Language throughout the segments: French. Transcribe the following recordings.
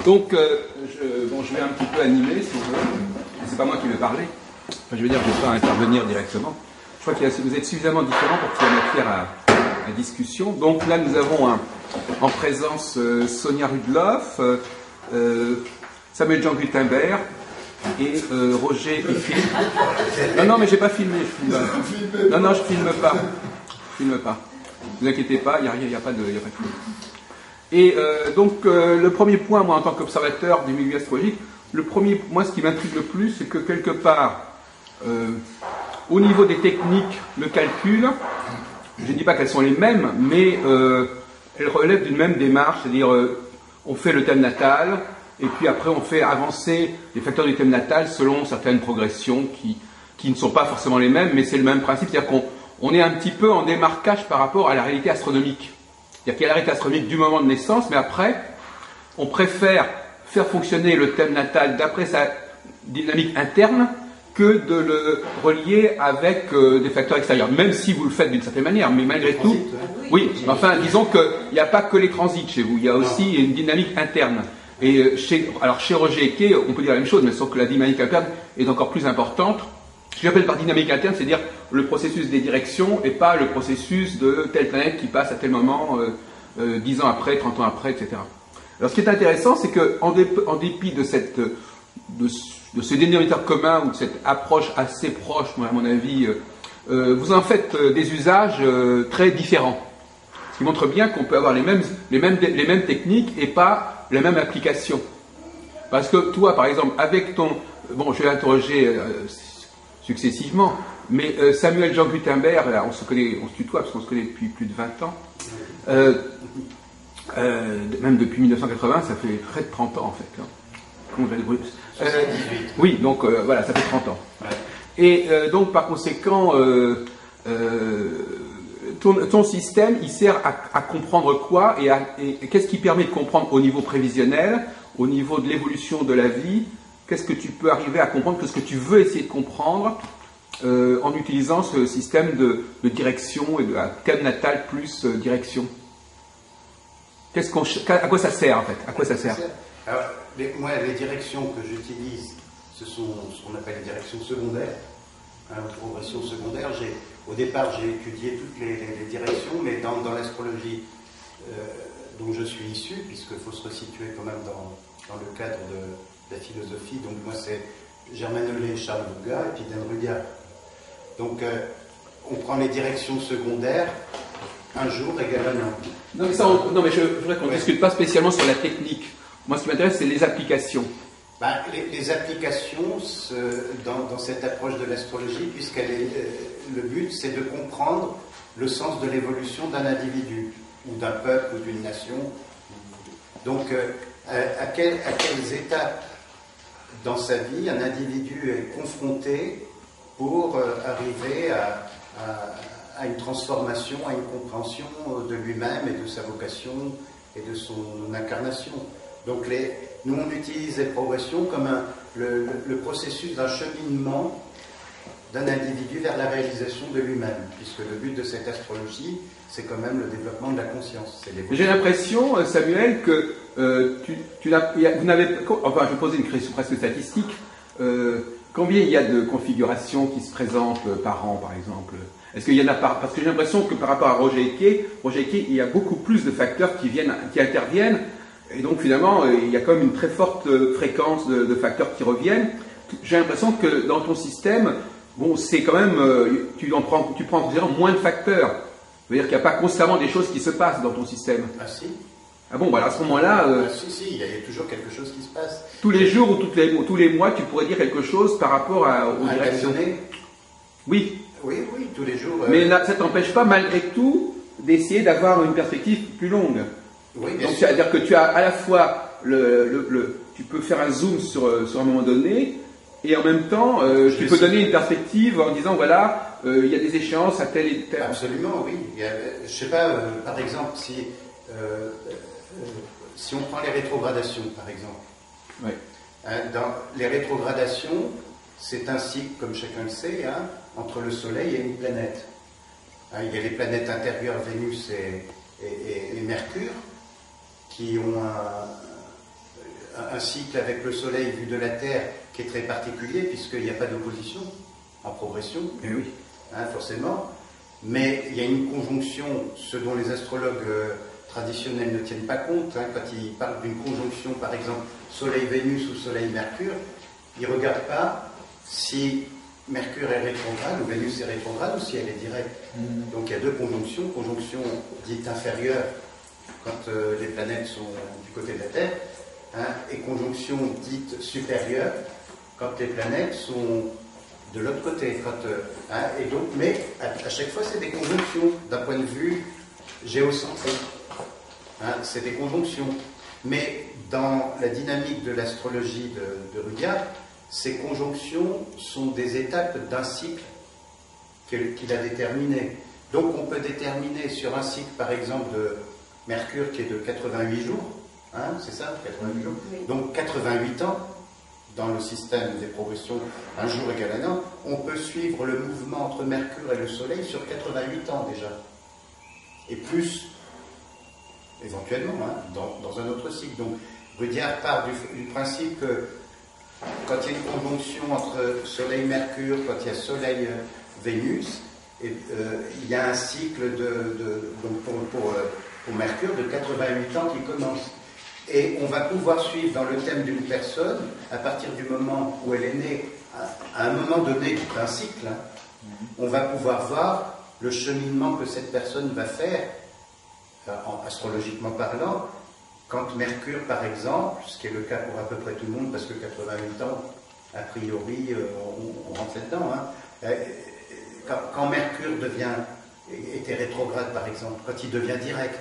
Donc, je vais un petit peu animer, si vous voulez. C'est pas moi qui vais parler. Enfin, je veux dire, je ne vais pas intervenir directement. Je crois que vous êtes suffisamment différents pour qu'il y ait matière à discussion. Donc là, nous avons en présence Sonia Rudloff, Samuel Jean Gutenberg et Roger Effet. Non, mais j'ai pas filmé. Je filme. Non, je filme pas. Je filme pas. Ne vous inquiétez pas, il n'y a pas de film. Et donc, le premier point, moi, en tant qu'observateur du milieu astrologique, moi, ce qui m'intrigue le plus, c'est que quelque part, au niveau des techniques, le calcul, je ne dis pas qu'elles sont les mêmes, mais elles relèvent d'une même démarche, c'est-à-dire, on fait le thème natal, et puis après, on fait avancer les facteurs du thème natal selon certaines progressions qui ne sont pas forcément les mêmes, mais c'est le même principe, c'est-à-dire qu'on est un petit peu en démarquage par rapport à la réalité astronomique. C'est-à-dire qu'il y a la réalité astronomique du moment de naissance, mais après, on préfère faire fonctionner le thème natal d'après sa dynamique interne que de le relier avec des facteurs extérieurs. Même si vous le faites d'une certaine manière, mais malgré tout... Oui, enfin, disons qu'il n'y a pas que les transits chez vous, il y a aussi une dynamique interne. Et chez Roger Effet, on peut dire la même chose, mais sauf que la dynamique interne est encore plus importante. Ce que j'appelle par dynamique interne, c'est-à-dire le processus des directions et pas le processus de telle planète qui passe à tel moment, 10 ans après, 30 ans après, etc. Alors ce qui est intéressant, c'est qu'en dépit de ce dénominateur commun ou de cette approche assez proche, moi, à mon avis, vous en faites des usages très différents. Ce qui montre bien qu'on peut avoir les mêmes techniques et pas la même application. Parce que toi, par exemple, avec ton... Bon, je vais interroger... successivement. Mais Samuel Jean Gutenberg, là, on se tutoie parce qu'on se connaît depuis plus de 20 ans. Même depuis 1980, ça fait près de 30 ans en fait. Oui, donc voilà, ça fait 30 ans. Ouais. Et donc par conséquent, ton système, il sert à comprendre quoi et qu'est-ce qui permet de comprendre au niveau prévisionnel, au niveau de l'évolution de la vie. Qu'est-ce que tu peux arriver à comprendre, qu'est-ce que tu veux essayer de comprendre en utilisant ce système de direction et de thème natal plus direction. À quoi ça sert en fait? À quoi ça sert? Alors, moi, les directions que j'utilise, ce sont ce qu'on appelle les directions secondaires, progression secondaire. Au départ, j'ai étudié toutes les directions, mais dans l'astrologie dont je suis issu, puisqu'il faut se resituer quand même dans le cadre de la philosophie. Donc moi c'est Germain Hollet, Charles Bouga et puis Dan Rudhyar. Donc on prend les directions secondaires, un jour égale un an. Non mais je voudrais qu'on ne discute pas spécialement sur la technique. Moi ce qui m'intéresse c'est les applications. Les applications dans cette approche de l'astrologie, le but c'est de comprendre le sens de l'évolution d'un individu, ou d'un peuple, ou d'une nation. Donc à quelles étapes dans sa vie un individu est confronté pour arriver à une transformation, à une compréhension de lui-même et de sa vocation et de son incarnation. Donc nous on utilise les progressions comme le processus d'un cheminement d'un individu vers la réalisation de lui-même, puisque le but de cette astrologie, c'est quand même le développement de la conscience. J'ai l'impression, Samuel, que vous n'avez... Enfin, je vais poser une question presque statistique. Combien il y a de configurations qui se présentent par an, par exemple? Est-ce qu'il y en a pas? Parce que j'ai l'impression que par rapport à Roger Effet, il y a beaucoup plus de facteurs qui interviennent, et donc finalement, il y a quand même une très forte fréquence de facteurs qui reviennent. J'ai l'impression que dans ton système, bon, c'est quand même, tu prends en considération moins de facteurs. Ça veut dire qu'il n'y a pas constamment des choses qui se passent dans ton système. Ah si. Ah bon, voilà, à ce moment-là... Si, il y a toujours quelque chose qui se passe. Tous les jours ou tous les mois, tu pourrais dire quelque chose par rapport aux directions. Oui, tous les jours. Mais là, ça ne t'empêche pas, malgré tout, d'essayer d'avoir une perspective plus longue. Oui, bien Donc, sûr. c'est-à-dire que tu as à la fois tu peux faire un zoom sur un moment donné, et en même temps, tu peux donner une perspective en disant, voilà, il y a des échéances à tel et tel. Absolument, oui. Je ne sais pas, par exemple, si on prend les rétrogradations, par exemple. Oui. Dans les rétrogradations, c'est un cycle, comme chacun le sait, entre le Soleil et une planète. Il y a les planètes intérieures, Vénus et Mercure, qui ont un cycle avec le Soleil vu de la Terre qui est très particulier, puisqu'il n'y a pas d'opposition en progression, oui. Hein, forcément. Mais il y a une conjonction, ce dont les astrologues traditionnels ne tiennent pas compte, hein, quand ils parlent d'une conjonction, par exemple, Soleil-Vénus ou Soleil-Mercure, ils ne regardent pas si Mercure est rétrograde ou Vénus est rétrograde ou si elle est directe. Donc il y a deux conjonctions, conjonction dite inférieure quand les planètes sont du côté de la Terre, hein, et conjonction dite supérieure quand les planètes sont de l'autre côté. Hein, et donc, mais à chaque fois c'est des conjonctions d'un point de vue géocentrique. Hein, c'est des conjonctions. Mais dans la dynamique de l'astrologie de Rudyard, ces conjonctions sont des étapes d'un cycle qu'il a déterminé. Donc on peut déterminer sur un cycle, par exemple, de Mercure qui est de 88 jours, hein, c'est ça, 88 jours, donc 88 ans, dans le système des progressions, un jour égale un an, on peut suivre le mouvement entre Mercure et le Soleil sur 88 ans déjà. Et plus, éventuellement, hein, dans un autre cycle. Donc Rudyard part du principe que quand il y a une conjonction entre Soleil-Mercure, quand il y a Soleil-Vénus, il y a un cycle donc pour Mercure de 88 ans qui commence. Et on va pouvoir suivre dans le thème d'une personne, à partir du moment où elle est née, à un moment donné d'un cycle, hein, on va pouvoir voir le cheminement que cette personne va faire, astrologiquement parlant, quand Mercure, par exemple, ce qui est le cas pour à peu près tout le monde, parce que 88 ans, a priori, on rentre là-dedans, hein, quand Mercure était rétrograde, par exemple, quand il devient direct,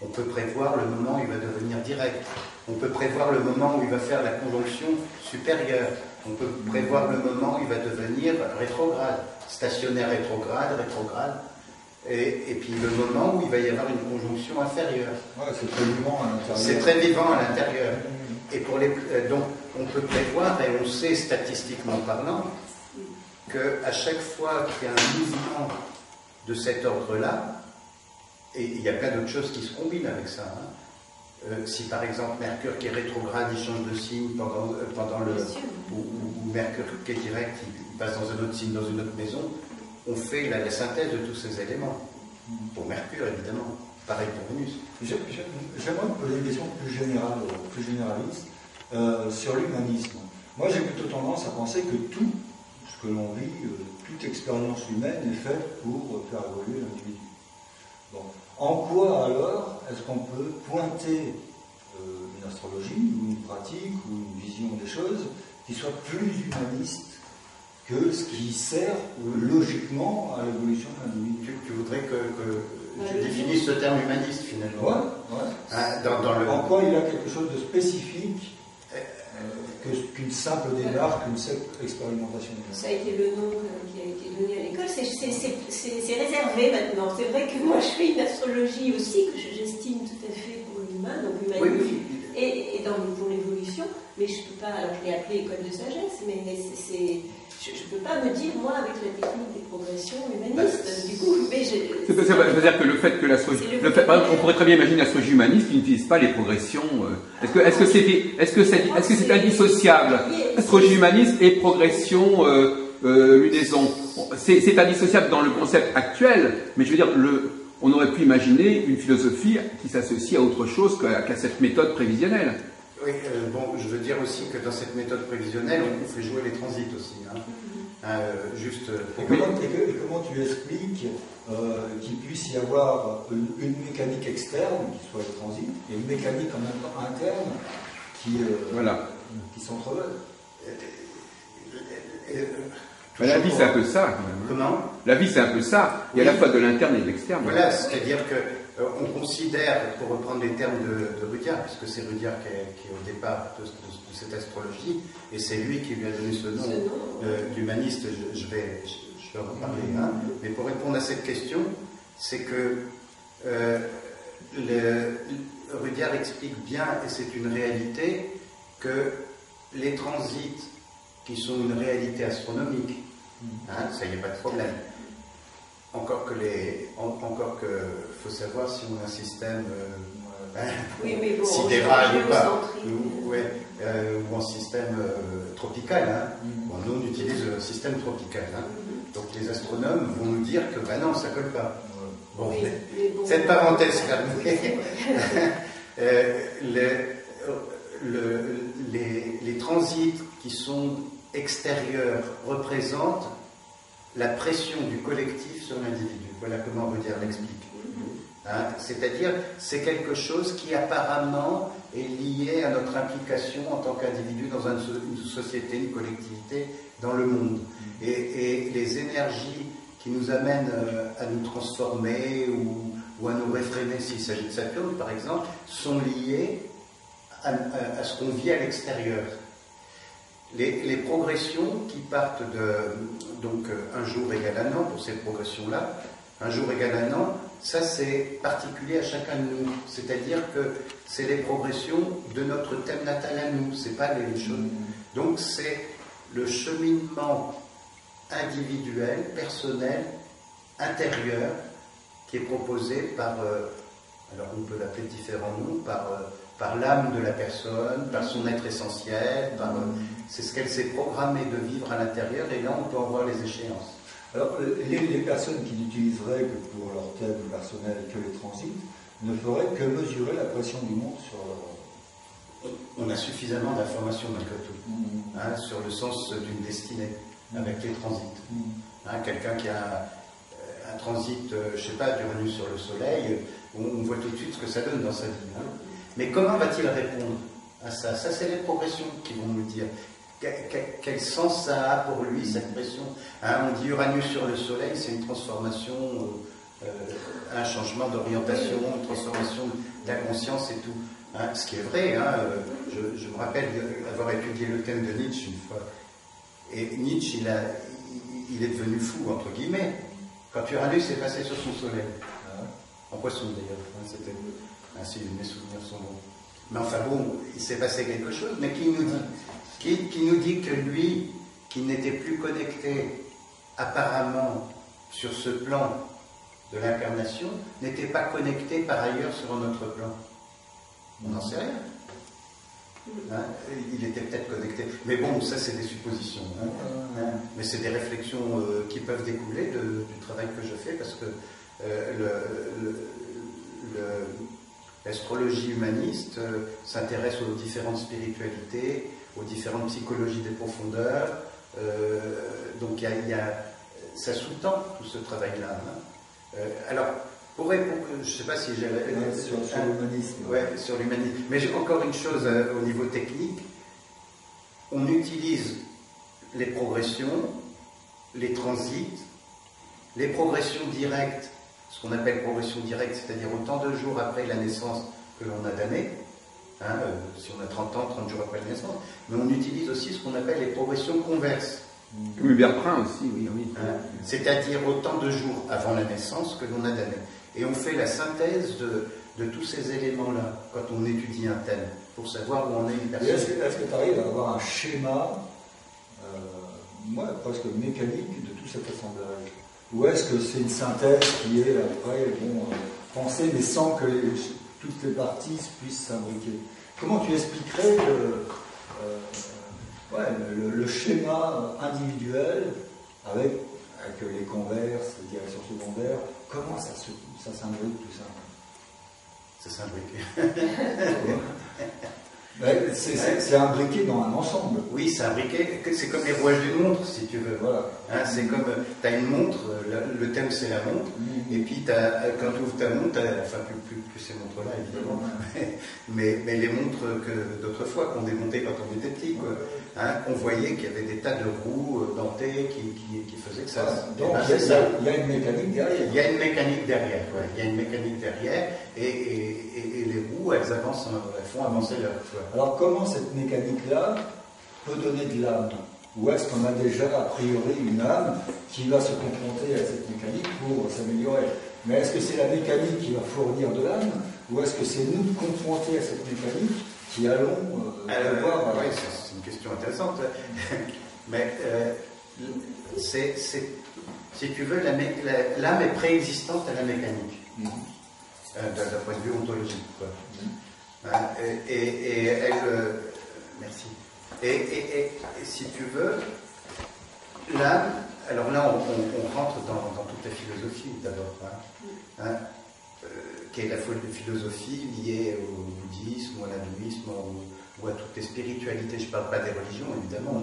on peut prévoir le moment où il va devenir direct. On peut prévoir le moment où il va faire la conjonction supérieure. On peut prévoir le moment où il va devenir rétrograde, stationnaire rétrograde. Et puis le moment où il va y avoir une conjonction inférieure. Ouais, c'est très vivant à l'intérieur. C'est très vivant à l'intérieur. Et donc on peut prévoir, et on sait statistiquement parlant, qu'à chaque fois qu'il y a un mouvement de cet ordre-là, et il y a plein d'autres choses qui se combinent avec ça. Hein. Si par exemple Mercure qui est rétrograde, il change de signe pendant le... Ou Mercure qui est direct, il passe dans un autre signe, dans une autre maison, on fait la synthèse de tous ces éléments. Pour Mercure, évidemment. Pareil pour Vénus. J'aimerais vous poser une question plus générale, plus généraliste, sur l'humanisme. Moi, j'ai plutôt tendance à penser que tout ce que l'on vit, toute expérience humaine est faite pour faire évoluer l'individu. Bon. En quoi alors est-ce qu'on peut pointer une astrologie, ou une pratique, ou une vision des choses qui soit plus humaniste que ce qui sert logiquement à l'évolution de l'individu? Tu voudrais que je définisse ce terme humaniste finalement? Ouais. En quoi il a quelque chose de spécifique qu'une simple démarche, qu'une simple expérimentation? Ça a été le nom qui a été donné à l'école. C'est réservé maintenant. C'est vrai que moi je fais une astrologie aussi que j'estime tout à fait pour l'humain, donc humanisme, et pour l'évolution. Mais je peux pas. Alors je l'ai appelé école de sagesse, mais je ne peux pas me dire, moi, avec la technique des progressions humanistes, du coup, mais c'est-à-dire que le fait que l'astrologie... On pourrait très bien imaginer l'astrologie humaniste qui n'utilise pas les progressions. Est-ce que c'est indissociable? Astrologie humaniste et progression, lunaison. C'est indissociable dans le concept actuel, mais je veux dire, on aurait pu imaginer une philosophie qui s'associe à autre chose qu'à cette méthode prévisionnelle. Oui, je veux dire aussi que dans cette méthode prévisionnelle, on fait jouer les transits aussi. Hein. Comment tu expliques qu'il puisse y avoir une mécanique externe, qui soit le transit, et une mécanique en même temps interne qui s'entremêlent? La vie, c'est un peu ça, quand même. Comment? La vie, c'est un peu ça. Il y a à la fois de l'interne et de l'externe. Voilà, c'est-à-dire qu'on considère, pour reprendre les termes de Rudyard, puisque c'est Rudyard qui est au départ de cette astrologie, et c'est lui qui lui a donné ce nom d'humaniste, je vais en reparler. Hein. Mais pour répondre à cette question, c'est que Rudyard explique bien, et c'est une réalité, que les transits qui sont une réalité astronomique, hein, ça y a pas de problème. Encore que faut savoir si on a un système oui, mais bon, sidéral ou pas, ou en système tropical. Hein. Bon, nous, on utilise le système tropical. Hein. Donc les astronomes vont nous dire que non, ça ne colle pas. Bon, oui, bon, cette parenthèse fermée. Les transits qui sont extérieurs représentent la pression du collectif sur l'individu. Voilà comment Rudhyar l'explique. Hein, c'est-à-dire, c'est quelque chose qui apparemment est lié à notre implication en tant qu'individu dans une société, une collectivité, dans le monde. Et les énergies qui nous amènent à nous transformer ou à nous réfréner, s'il s'agit de Saturne par exemple, sont liées à ce qu'on vit à l'extérieur. Les progressions qui partent de donc un jour égale un an, pour cette progression-là, un jour égale un an, ça c'est particulier à chacun de nous. C'est-à-dire que c'est les progressions de notre thème natal à nous, c'est pas les choses. Donc c'est le cheminement individuel, personnel, intérieur, qui est proposé par, alors on peut l'appeler différents noms, par l'âme de la personne, par son être essentiel, c'est ce qu'elle s'est programmée de vivre à l'intérieur, et là on peut en voir les échéances. Alors les personnes qui n'utiliseraient que pour leur thème personnel que les transits ne feraient que mesurer la pression du monde sur leur... On a suffisamment d'informations malgré tout, hein, sur le sens d'une destinée, avec les transits. Hein, quelqu'un qui a un transit, je ne sais pas, d'Uranus sur le Soleil, on voit tout de suite ce que ça donne dans sa vie. Hein. Mais comment va-t-il répondre à ça? Ça, c'est les progressions qui vont nous dire. Quel sens ça a pour lui, cette pression? Hein, on dit Uranus sur le Soleil, c'est une transformation, un changement d'orientation, une transformation de la conscience et tout. Hein, ce qui est vrai, hein, je me rappelle avoir étudié le thème de Nietzsche une fois. Et Nietzsche, il est devenu fou, entre guillemets, quand Uranus est passé sur son Soleil. En poisson d'ailleurs, hein, c'était ainsi, mes souvenirs sont bons. Mais enfin bon, il s'est passé quelque chose, mais qui nous dit que lui, qui n'était plus connecté apparemment sur ce plan de l'incarnation, n'était pas connecté par ailleurs sur un autre plan. On n'en sait rien. Hein, il était peut-être connecté. Mais bon, ça c'est des suppositions. Hein, mais c'est des réflexions qui peuvent découler du travail que je fais, parce que l'astrologie humaniste s'intéresse aux différentes spiritualités, aux différentes psychologies des profondeurs. Donc ça sous-tend tout ce travail-là. Hein. Alors, je ne sais pas si j'ai... sur l'humanisme. Oui, sur l'humanisme. Mais j'ai encore une chose au niveau technique. On utilise les progressions, les transits, les progressions directes, ce qu'on appelle progression directe, c'est-à-dire autant de jours après la naissance que l'on a d'années, hein, si on a 30 ans, 30 jours après la naissance, mais on utilise aussi ce qu'on appelle les progressions converses. Oui, Bertrand aussi, oui. Hein, c'est-à-dire autant de jours avant la naissance que l'on a d'années. Et on fait la synthèse de tous ces éléments-là quand on étudie un thème, pour savoir où on est une personne. Est-ce que tu arrives à avoir un schéma, presque mécanique de tout cet assemblage? Ou est-ce que c'est une synthèse qui est après pensée, mais sans que toutes les parties puissent s'imbriquer? Comment tu expliquerais le schéma individuel avec les converses, les directions secondaires? Comment ça s'imbrique tout ça? Ça s'imbrique. C'est imbriqué dans un ensemble. Oui, c'est imbriqué. C'est comme les rouages d'une montre, si tu veux. Voilà. Hein, c'est comme, tu as une montre, le thème c'est la montre, et puis quand tu ouvres ta montre, enfin plus ces montres-là évidemment, mais les montres d'autrefois qu'on démontait quand on était petit, quoi. Hein, on voyait qu'il y avait des tas de roues dentées qui faiaisaient que ça. Donc il y a une mécanique derrière. Il y a une mécanique derrière, ouais. Il y a une mécanique derrière, et les roues, elles font avancer leur foi. Alors comment cette mécanique-là peut donner de l'âme? Ou est-ce qu'on a déjà a priori une âme qui va se confronter à cette mécanique pour s'améliorer? Mais est-ce que c'est la mécanique qui va fournir de l'âme? Ou est-ce que c'est nous de confronter à cette mécanique qui allons devoir... Oui, c'est une question intéressante. Mais si tu veux, l'âme est préexistante à la mécanique. d'un point de vue ontologique, quoi. Hein, et elle... merci. Et si tu veux, là, alors là, on rentre dans toute la philosophie, d'abord, qui est la philosophie liée au bouddhisme, ou à l'hindouisme, ou à toutes les spiritualités. Je ne parle pas des religions, évidemment,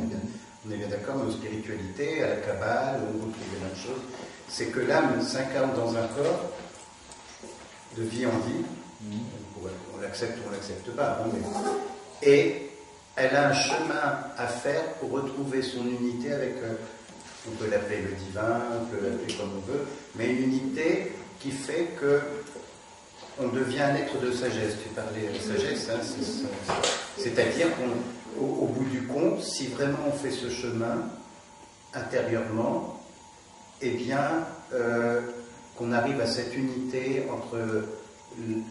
on est bien d'accord, mais aux spiritualités, à la Kabbale, on retrouve les mêmes choses. C'est que l'âme s'incarne dans un corps de vie en vie, on l'accepte ou on ne l'accepte pas, hein, et elle a un chemin à faire pour retrouver son unité avec, on peut l'appeler le divin, on peut l'appeler comme on veut, mais une unité qui fait que on devient un être de sagesse. Tu parlais de sagesse, hein, c'est-à-dire qu'au bout du compte, si vraiment on fait ce chemin intérieurement, eh bien, qu'on arrive à cette unité entre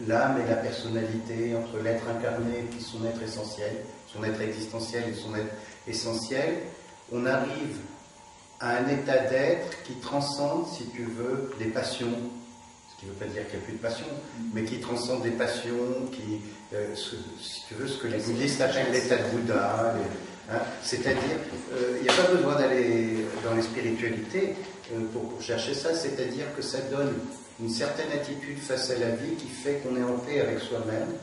l'âme et la personnalité, entre l'être incarné et puis son être essentiel, son être existentiel et son être essentiel, on arrive à un état d'être qui transcende, si tu veux, les passions. Ce qui ne veut pas dire qu'il n'y a plus de passion, mais qui transcende des passions, qui, si tu veux, ce que les bouddhistes appellent l'état de Bouddha. Hein, c'est-à-dire, il n'y a pas besoin d'aller dans les spiritualités pour chercher ça, c'est-à-dire que ça donne une certaine attitude face à la vie qui fait qu'on est en paix avec soi-même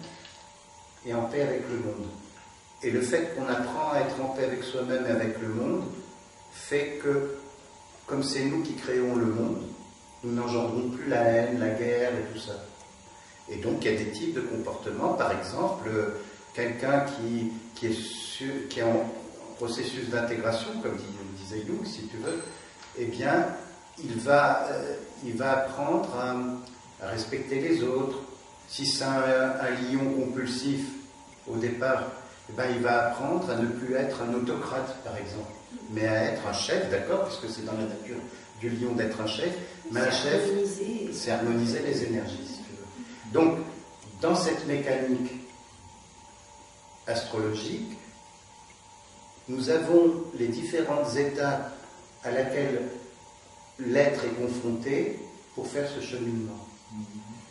et en paix avec le monde. Et le fait qu'on apprend à être en paix avec soi-même et avec le monde fait que, comme c'est nous qui créons le monde, nous n'engendrons plus la haine, la guerre et tout ça. Et donc il y a des types de comportements, par exemple, quelqu'un qui est en processus d'intégration, comme disait Jung, si tu veux, eh bien, il va apprendre à respecter les autres. Si c'est un lion compulsif au départ, eh bien, il va apprendre à ne plus être un autocrate, par exemple, mais à être un chef, d'accord, parce que c'est dans la nature du lion d'être un chef, mais un chef, c'est harmoniser les énergies, si tu veux. Donc, dans cette mécanique astrologique, nous avons les différentes étapes à laquelle l'être est confronté pour faire ce cheminement.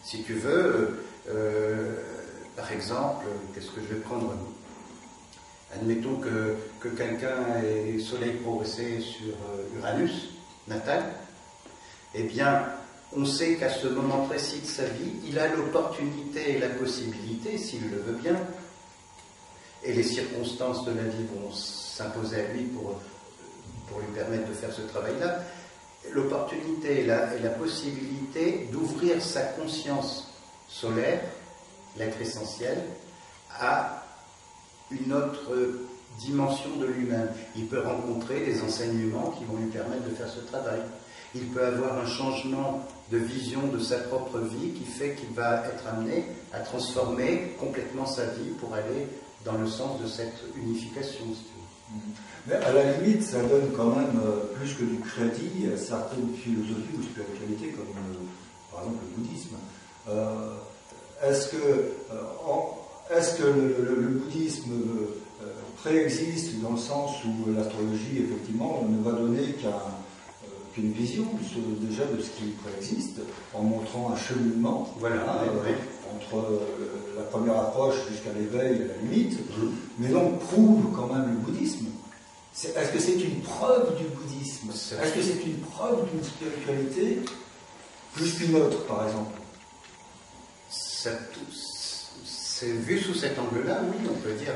Si tu veux, par exemple, qu'est-ce que je vais prendre? Admettons que quelqu'un ait soleil progressé sur Uranus, natal, eh bien, on sait qu'à ce moment précis de sa vie, il a l'opportunité et la possibilité, s'il le veut bien, et les circonstances de la vie vont s'imposer à lui pour lui permettre de faire ce travail-là, l'opportunité et la possibilité d'ouvrir sa conscience solaire, l'être essentiel, à une autre dimension de lui-même. Il peut rencontrer des enseignements qui vont lui permettre de faire ce travail. Il peut avoir un changement de vision de sa propre vie qui fait qu'il va être amené à transformer complètement sa vie pour aller dans le sens de cette unification, si tu veux. Mais à la limite, ça donne quand même plus que du crédit à certaines philosophies ou spiritualités, comme par exemple le bouddhisme. Est-ce que le bouddhisme préexiste dans le sens où l'astrologie, effectivement, ne va donner qu'une vision déjà de ce qui préexiste, en montrant un cheminement, voilà, entre la première approche jusqu'à l'éveil, à la limite, mais donc prouve quand même le bouddhisme. Est-ce que c'est une preuve du bouddhisme? Est-ce que c'est une preuve d'une spiritualité plus qu'une autre, par exemple? C'est vu sous cet angle-là, oui, on peut dire,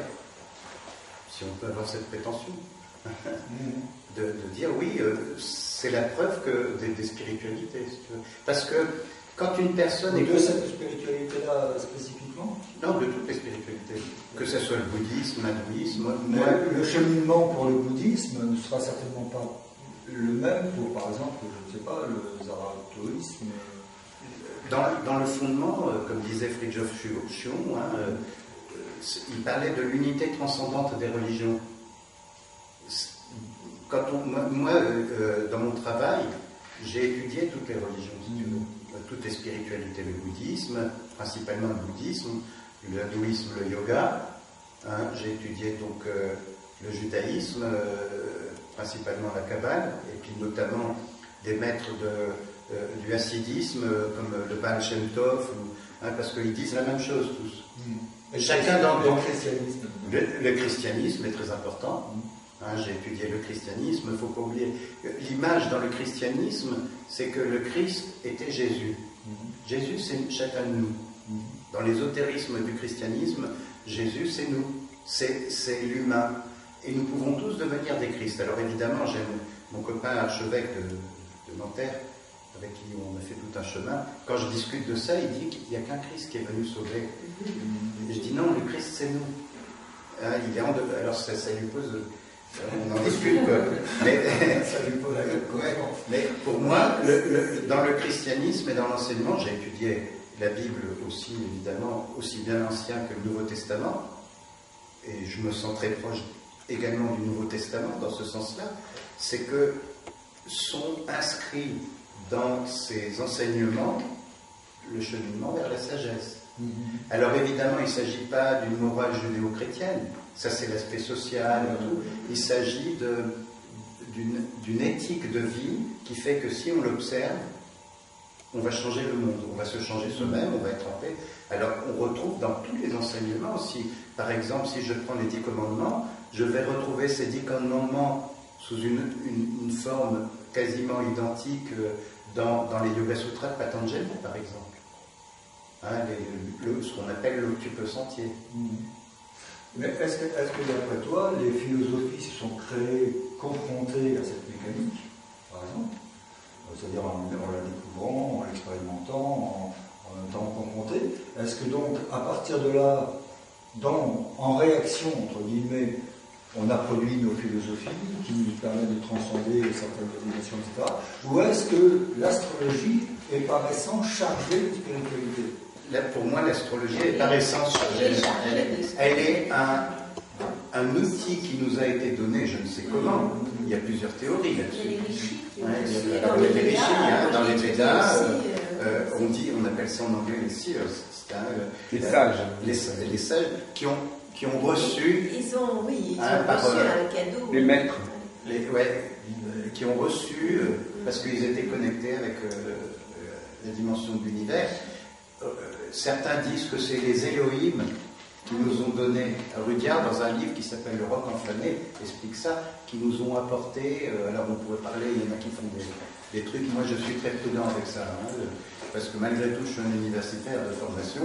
si on peut avoir cette prétention, de dire oui, c'est la preuve des spiritualités. Si tu veux. Parce que quand une personne est... De cette spiritualité-là spécifiquement? Non, de toutes les spiritualités. Que ce soit le bouddhisme, l'hindouisme... Le cheminement pour le bouddhisme ne sera certainement pas le même pour, par exemple, je ne sais pas, le zarathoïsme. Dans le fondement, comme disait Fridtjof Schuon, il parlait de l'unité transcendante des religions. Moi, dans mon travail, j'ai étudié toutes les religions, si tu veux, toutes les spiritualités, le bouddhisme, principalement le bouddhisme, le hindouisme, le yoga. J'ai étudié donc le judaïsme, principalement la Kabbale, et puis notamment des maîtres du hassidisme, comme le Baal Shem Tov, parce qu'ils disent la même chose tous. Et chacun dans le christianisme. Le christianisme est très important. J'ai étudié le christianisme, il ne faut pas oublier. L'image dans le christianisme, c'est que le Christ était Jésus. Jésus, c'est chacun de nous. Dans l'ésotérisme du christianisme, Jésus, c'est nous. C'est l'humain. Et nous pouvons tous devenir des Christ. Alors évidemment, j'ai mon copain archevêque de Nanterre, avec qui on a fait tout un chemin. Quand je discute de ça, il dit qu'il n'y a qu'un Christ qui est venu sauver. Et je dis non, le Christ, c'est nous. Il est alors ça lui pose... On en discute, mais, mais pour moi, dans le christianisme et dans l'enseignement, j'ai étudié la Bible aussi, évidemment, aussi bien l'Ancien que le Nouveau Testament, et je me sens très proche également du Nouveau Testament dans ce sens-là, c'est que sont inscrits dans ces enseignements le cheminement vers la sagesse. Alors évidemment, il ne s'agit pas d'une morale judéo-chrétienne, ça c'est l'aspect social et tout. Il s'agit d'une éthique de vie qui fait que si on l'observe, on va changer le monde, on va se changer soi-même, on va être en paix. Alors on retrouve dans tous les enseignements aussi, par exemple, si je prends les 10 commandements, je vais retrouver ces 10 commandements sous une forme quasiment identique dans les Yoga Sutras de Patanjali, par exemple. Ce qu'on appelle l'octuple sentier. Mais est-ce que d'après toi, les philosophies se sont créées confrontées à cette mécanique, par exemple, c'est-à-dire en la découvrant, en l'expérimentant, en étant confronté? Est-ce que donc, à partir de là, en réaction, entre guillemets, on a produit nos philosophies qui nous permettent de transcender certaines motivations, etc. Ou est-ce que l'astrologie est par essence chargée de spiritualité? Là, pour moi, l'astrologie est par essence chargée. Elle est un outil qui nous a été donné, je ne sais comment. Il y a plusieurs théories là-dessus. Les rishis, dans les Védas, on appelle ça en anglais les seers, les sages. Les sages qui ont reçu. Ils ont reçu un cadeau. Les maîtres. Qui ont reçu, parce qu'ils étaient connectés avec la dimension de l'univers. Certains disent que c'est les Elohim qui nous ont donné. Rudyard, dans un livre qui s'appelle Le Roc enflammé, explique ça, qui nous ont apporté. Alors on pourrait parler, il y en a qui font des trucs. Moi je suis très prudent avec ça, parce que malgré tout je suis un universitaire de formation,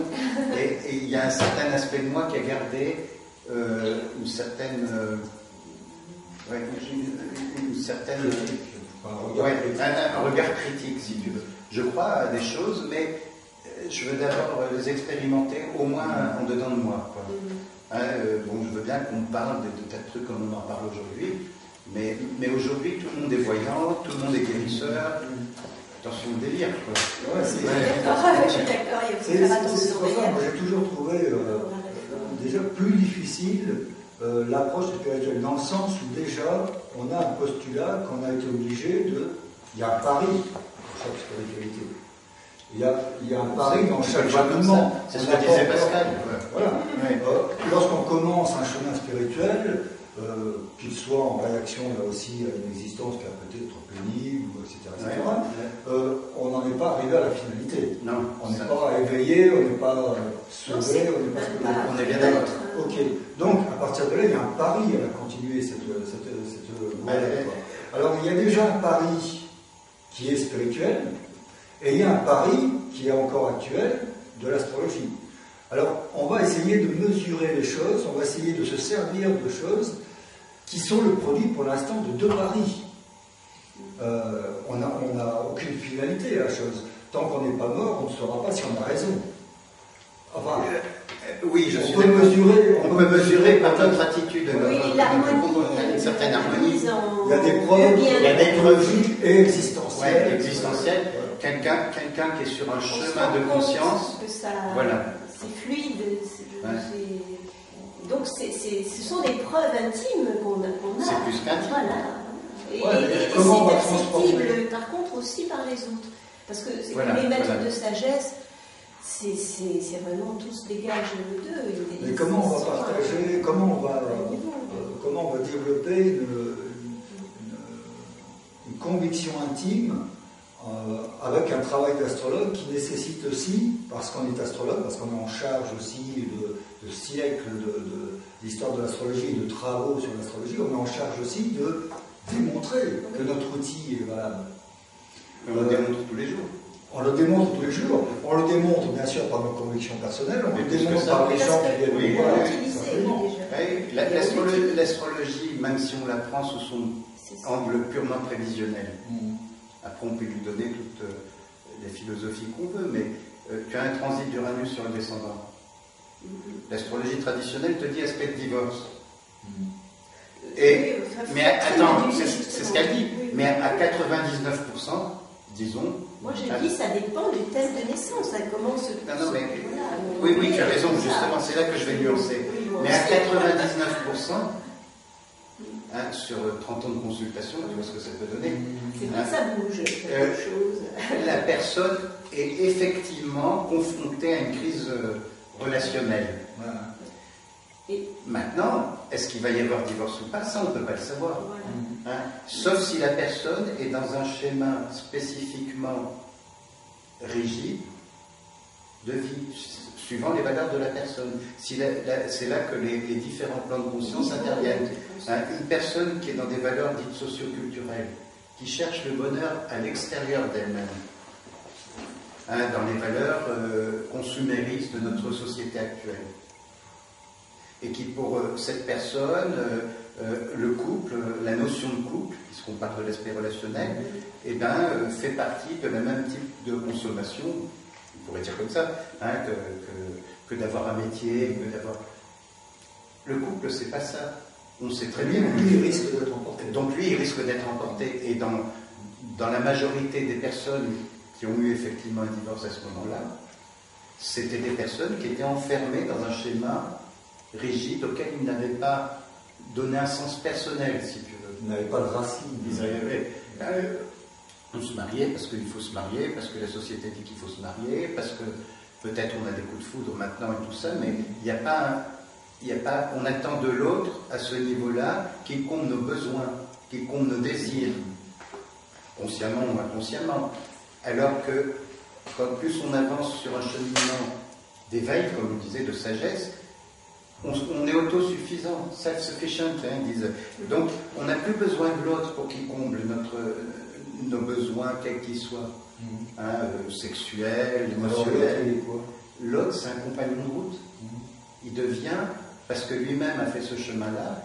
et il y a un certain aspect de moi qui a gardé une certaine un regard critique, si tu veux. Je crois à des choses, mais je veux d'abord les expérimenter au moins en dedans de moi. Je veux bien qu'on parle de tas de trucs comme on en parle aujourd'hui, mais aujourd'hui tout le monde est voyant, tout le monde est guérisseur. Attention au délire, quoi. Je suis d'accord, il faut faire attention. C'est pour ça, moi j'ai toujours trouvé déjà plus difficile l'approche spirituelle, dans le sens où déjà on a un postulat qu'on a été obligé de... Il y a un pari pour chaque spiritualité. Il y a un pari dans chaque cheminement. C'est ce que disait Pascal. Voilà. Lorsqu'on commence un chemin spirituel, qu'il soit en réaction là aussi à une existence qui a peut-être pénible, etc. On n'en est pas arrivé à la finalité. Non, on n'est pas éveillé, on n'est pas sauvé, on est bien d'accord. Ok. Donc à partir de là, il y a un pari à continuer cette Alors il y a déjà un pari qui est spirituel, et il y a un pari qui est encore actuel de l'astrologie. Alors, on va essayer de mesurer les choses, on va essayer de se servir de choses qui sont le produit pour l'instant de deux paris. On n'a aucune finalité à la chose. Tant qu'on n'est pas mort, on ne saura pas si on a raison. Enfin, oui, on peut mesurer par notre attitude. Oui, l'harmonie, une certaine harmonie. Il y a des preuves et existentielles. Existentielles. Quelqu'un qui est sur un chemin de conscience. Voilà. C'est fluide. Donc, ce sont des preuves intimes qu'on a. C'est plus qu'intime. Voilà. Et c'est perceptible, par contre, aussi par les autres. Parce que les maîtres de sagesse, c'est vraiment tous dégagent d'eux. Mais comment on va partager, comment on va développer une conviction intime avec un travail d'astrologue qui nécessite aussi, parce qu'on est astrologue, parce qu'on est en charge aussi de siècles d'histoire de l'astrologie et de travaux sur l'astrologie, on est en charge aussi de démontrer que notre outil est valable. On le démontre tous les jours. On le démontre tous les jours. On le démontre bien sûr par nos convictions personnelles, on le démontre par les gens qui viennent nous voir. L'astrologie, même si on la prend sous son angle purement prévisionnel, après on peut lui donner toutes les philosophies qu'on veut, mais tu as un transit d'Uranus sur le descendant. L'astrologie traditionnelle te dit aspect de divorce. Mais attends, c'est ce qu'elle dit, mais à 99%, disons. Moi je dis ça dépend du thème de naissance, hein, comment se. Non, mais, oui, tu as raison, justement, c'est là que je vais nuancer. Mais à 99%, sur 30 ans de consultation, tu vois ce que ça peut donner. C'est vrai que ça bouge, quelque chose. La personne est effectivement confrontée à une crise relationnelle. Voilà. Et maintenant, est-ce qu'il va y avoir divorce ou pas? Ça, on ne peut pas le savoir. Voilà. Sauf si la personne est dans un schéma spécifiquement rigide de vie, suivant les valeurs de la personne. C'est là que les différents plans de conscience interviennent. Une personne qui est dans des valeurs dites socio-culturelles, qui cherche le bonheur à l'extérieur d'elle-même, dans les valeurs consuméristes de notre société actuelle. Et qui, pour cette personne, le couple, la notion de couple, puisqu'on parle de l'aspect relationnel, fait partie de la même type de consommation, on pourrait dire comme ça, que d'avoir un métier, que d'avoir... Le couple, c'est pas ça. On sait très bien. Lui, il risque d'être emporté. Donc lui, il risque d'être emporté. Et dans la majorité des personnes qui ont eu effectivement un divorce à ce moment-là, c'était des personnes qui étaient enfermées dans un schéma rigide auquel ils n'avaient pas donné un sens personnel, si tu veux. Ils n'avaient pas de racine. Ils arrivaient. On se mariait parce qu'il faut se marier, parce que la société dit qu'il faut se marier, parce que peut-être on a des coups de foudre maintenant et tout ça, mais il n'y a pas, on attend de l'autre à ce niveau-là qu'il comble nos besoins, qu'il comble nos désirs, consciemment ou inconsciemment. Alors que, quand plus on avance sur un cheminement d'éveil, comme on disait, de sagesse, on est autosuffisant, self-sufficient, ils disent. Donc, on n'a plus besoin de l'autre pour qu'il comble nos besoins, quels qu'ils soient, sexuels, émotionnels. L'autre, c'est un compagnon de route. Il devient, parce que lui-même a fait ce chemin-là,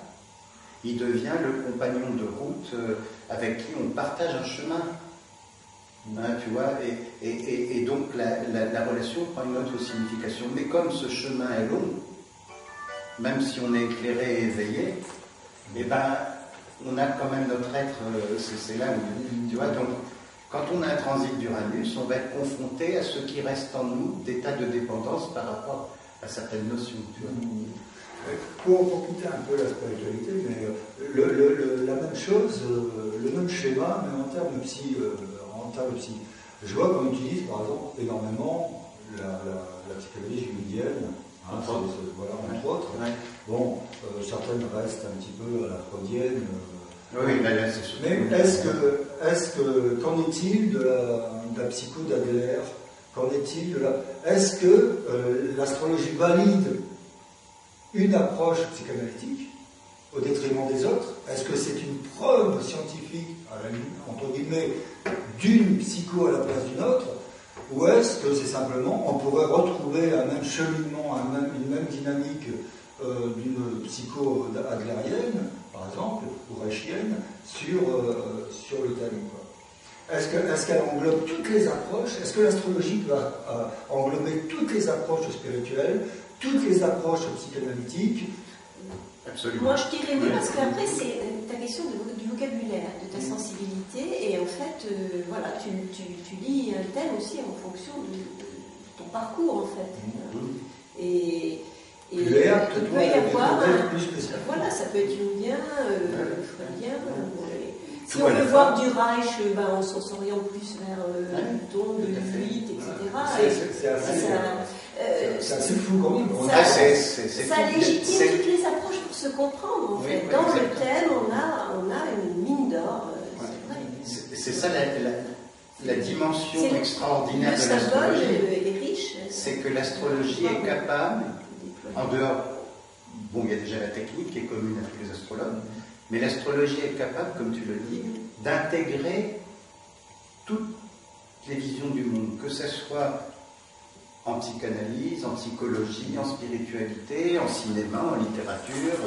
il devient le compagnon de route avec qui on partage un chemin. Tu vois, et donc la relation prend une autre signification. Mais comme ce chemin est long, même si on est éclairé et éveillé, on a quand même notre être, c'est là où, tu vois, donc, quand on a un transit d'Uranus, on va être confronté à ce qui reste en nous d'état de dépendance par rapport à certaines notions, tu vois. Pour quitter un peu la spiritualité, mais la même chose, le même schéma, même en termes de psy, je vois qu'on utilise par exemple énormément la psychologie jungienne, entre autres. Bon, certaines restent un petit peu à la freudienne. Oui, là, c'est sûr. Mais qu'en est-il de la psycho d'Adler? Qu'en est-il est-ce que l'astrologie valide une approche psychanalytique au détriment des autres? Est-ce que c'est une preuve scientifique, entre guillemets, d'une psycho à la place d'une autre? Ou est-ce que c'est simplement, on pourrait retrouver un même cheminement, une même dynamique d'une psycho adlérienne, par exemple, ou reichienne, sur le thème, quoi. Est-ce qu'elle englobe toutes les approches? Est-ce que l'astrologie va englober toutes les approches spirituelles, toutes les approches psychanalytiques? Absolument. Moi, je dirais oui, parce qu'après, c'est ta question du vocabulaire, de ta sensibilité, et en fait, voilà, tu lis un thème aussi en fonction de ton parcours, en fait. Et il peut y avoir voilà, ça peut être jungien, freudien. Si on veut voir du Reich, on s'oriente plus vers le ton de l'huile, etc. C'est assez fou quand même. Ça légitime toutes les approches pour se comprendre, en fait. Dans le thème, on a une mine d'or, c'est vrai. C'est ça, la dimension extraordinaire de l'astrologie, c'est que l'astrologie est capable, en dehors, bon, il y a déjà la technique qui est commune à tous les astrologues, mais l'astrologie est capable, comme tu le dis, d'intégrer toutes les visions du monde, que ce soit en psychanalyse, en psychologie, en spiritualité, en cinéma, en littérature.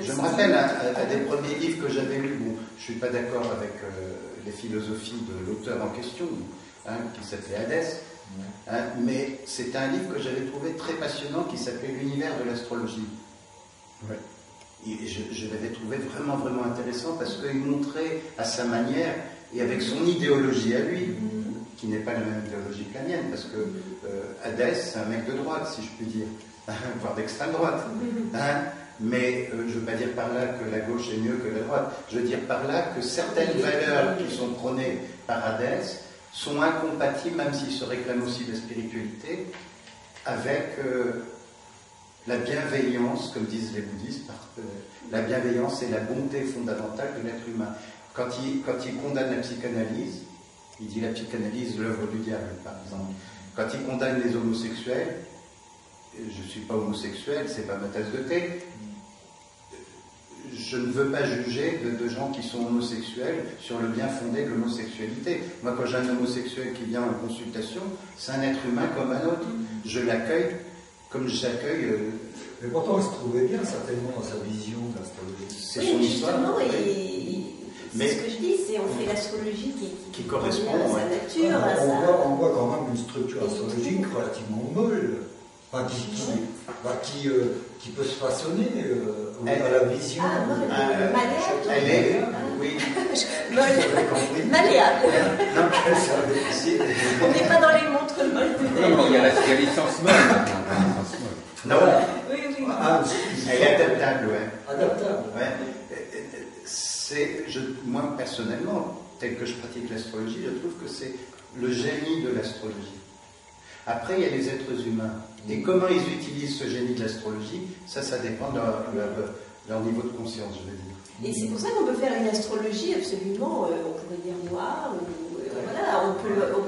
Je me rappelle à des premiers livres que j'avais lus, bon, je ne suis pas d'accord avec les philosophies de l'auteur en question, qui s'appelait Hadès, mais c'était un livre que j'avais trouvé très passionnant qui s'appelait L'univers de l'astrologie. Ouais. Et je l'avais trouvé vraiment, vraiment intéressant parce qu'il montrait à sa manière et avec son idéologie à lui, qui n'est pas la même idéologie que la mienne, parce que Hadès, c'est un mec de droite, si je puis dire, voire d'extrême droite. Mais je ne veux pas dire par là que la gauche est mieux que la droite. Je veux dire par là que certaines valeurs qui sont prônées par Hadès sont incompatibles, même s'il se réclame aussi de la spiritualité, avec la bienveillance, comme disent les bouddhistes, la bienveillance et la bonté fondamentale de l'être humain. Quand il condamne la psychanalyse, il dit la psychanalyse, l'œuvre du diable, par exemple. Quand il condamne les homosexuels, je ne suis pas homosexuel, c'est pas ma tasse de thé. Je ne veux pas juger de gens qui sont homosexuels sur le bien fondé de l'homosexualité. Moi, quand j'ai un homosexuel qui vient en consultation, c'est un être humain comme un autre. Je l'accueille comme j'accueille. Mais pourtant, il se trouvait bien certainement dans sa vision de l'astrologie. C'est son histoire. Mais ce que je dis, c'est on fait l'astrologie qui correspond à sa nature. On voit quand même une structure astrologique relativement molle. Qui peut se façonner à la vision. Elle est, oui. Malléable. On n'est pas dans les montres molles. Non, il y a l'essence molle. Non. Oui. Elle est adaptable, ouais. Adaptable. Ouais. Moi, personnellement, tel que je pratique l'astrologie, je trouve que c'est le génie de l'astrologie. Après, il y a les êtres humains. Et comment ils utilisent ce génie de l'astrologie, ça dépend de leur niveau de conscience, je veux dire. Et c'est pour ça qu'on peut faire une astrologie absolument, on pourrait dire noire, voilà, on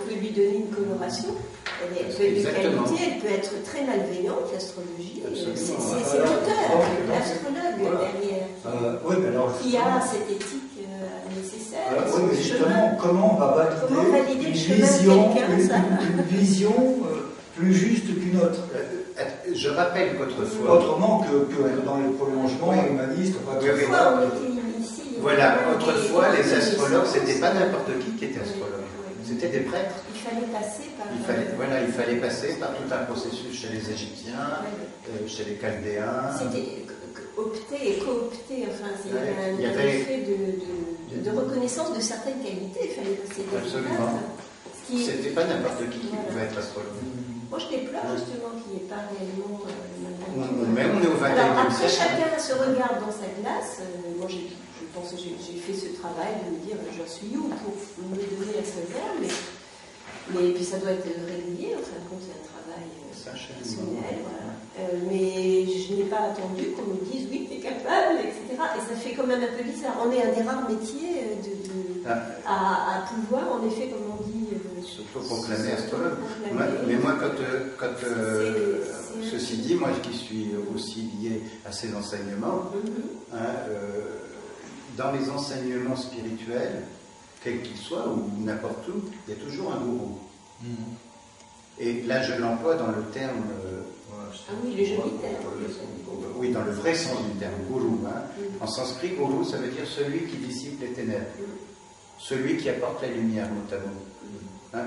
peut lui donner une coloration. Elle peut être de qualité, elle peut être très malveillante, l'astrologie. C'est l'auteur, l'astrologue derrière, qui a cette éthique nécessaire. Oui, mais justement, comment on va valider une vision plus juste qu'une autre? Je rappelle qu'autrefois... Autrement que dans les prolongements humanistes... Voilà, autrefois, les astrologues, c'était pas n'importe qui était astrologue. C'était des prêtres. Il fallait passer par... Il fallait passer par tout un processus chez les Égyptiens, chez les Chaldéens. C'était opté et coopté, enfin, il y avait un effet de reconnaissance de certaines qualités, il fallait passer des absolument. C'était pas n'importe qui pouvait être astrologue. Moi, je déplore justement qu'il n'y ait pas réellement... Mais on est au 21e siècle. Après, chacun se regarde dans sa glace. Moi, je pense que j'ai fait ce travail de me dire, j'en suis où pour me donner la sévère, mais puis ça doit être régulier, en fin de compte, c'est un travail personnel, voilà. Mais je n'ai pas attendu qu'on me dise, oui, tu es capable, etc. Et ça fait quand même un peu bizarre. On est un des rares métiers à pouvoir, en effet, comme on dit... S'auto-proclamer astrologue. Mais moi, ceci dit, moi qui suis aussi lié à ces enseignements, dans les enseignements spirituels, quels qu'ils soient, ou n'importe où, il y a toujours un gourou. Et là, je l'emploie dans le terme... oui, le joli terme. Oui, dans le vrai sens du terme, gourou. En sanskrit, gourou, ça veut dire celui qui dissipe les ténèbres. Celui qui apporte la lumière, notamment.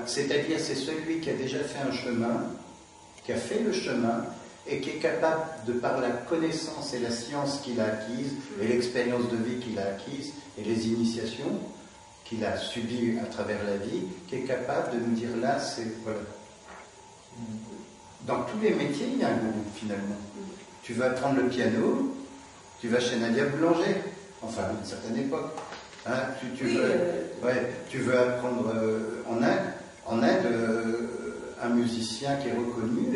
C'est-à-dire, c'est celui qui a déjà fait un chemin, qui a fait le chemin, et qui est capable, de par la connaissance et la science qu'il a acquise, et l'expérience de vie qu'il a acquise, et les initiations qu'il a subies à travers la vie, qui est capable de nous dire là, c'est... Voilà. Dans tous les métiers, il y a un gourou, finalement. Tu veux apprendre le piano, tu vas chez Nadia Boulanger, enfin, à une certaine époque. Tu veux apprendre en Inde, un musicien qui est reconnu